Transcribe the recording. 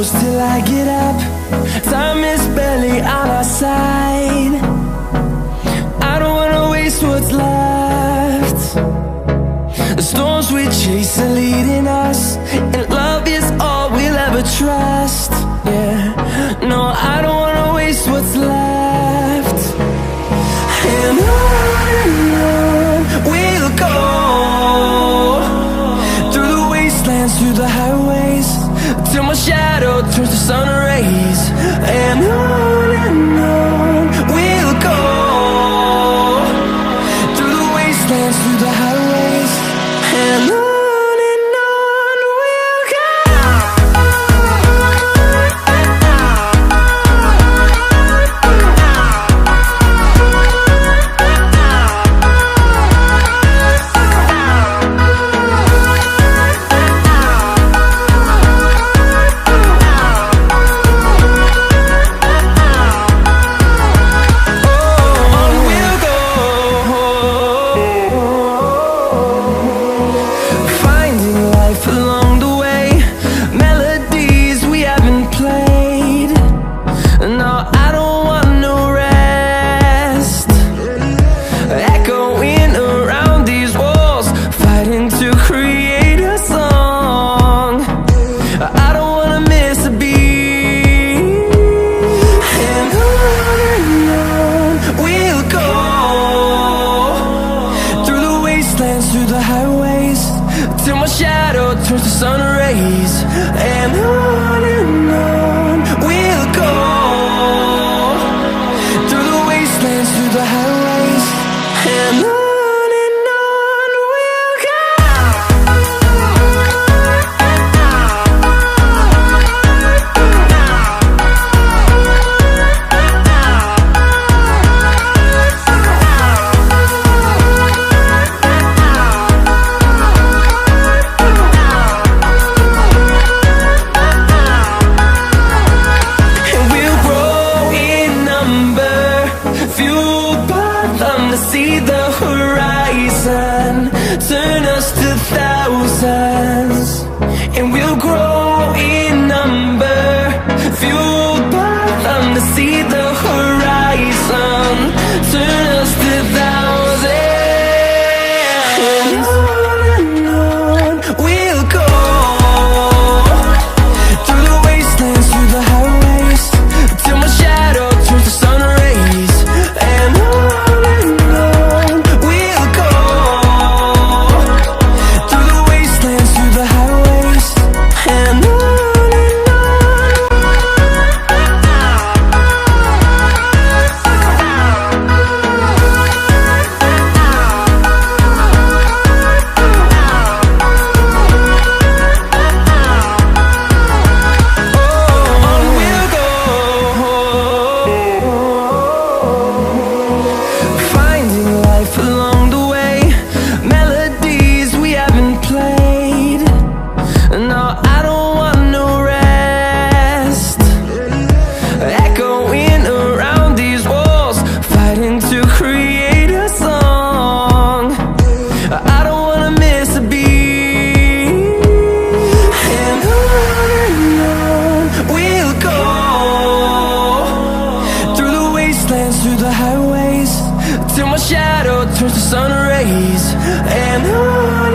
shadows till I get up. Time is barely on our side. I don't wanna waste what's left. The storms we chase are leading us, and love is all we'll ever trust. Yeah, no, I don't wanna waste what's left. And on we'll go, through the wastelands, through the highways, till my shadow turns to sun rays. And on we'll go, through the wastelands, through the highways, and on we'll go. Through the highways, till my shadow turns to sun rays. And on we'll go, through the wastelands, through the highways, and on we'll go. To see the horizon, turn us to thousands, and we'll grow in number, fueled by them. To see the horizon, turn us to thousands, and on we'll go, through the wastelands, through the highways, till my shadow turns to sun rays. And on through the highways, till my shadow turns to sun rays. And on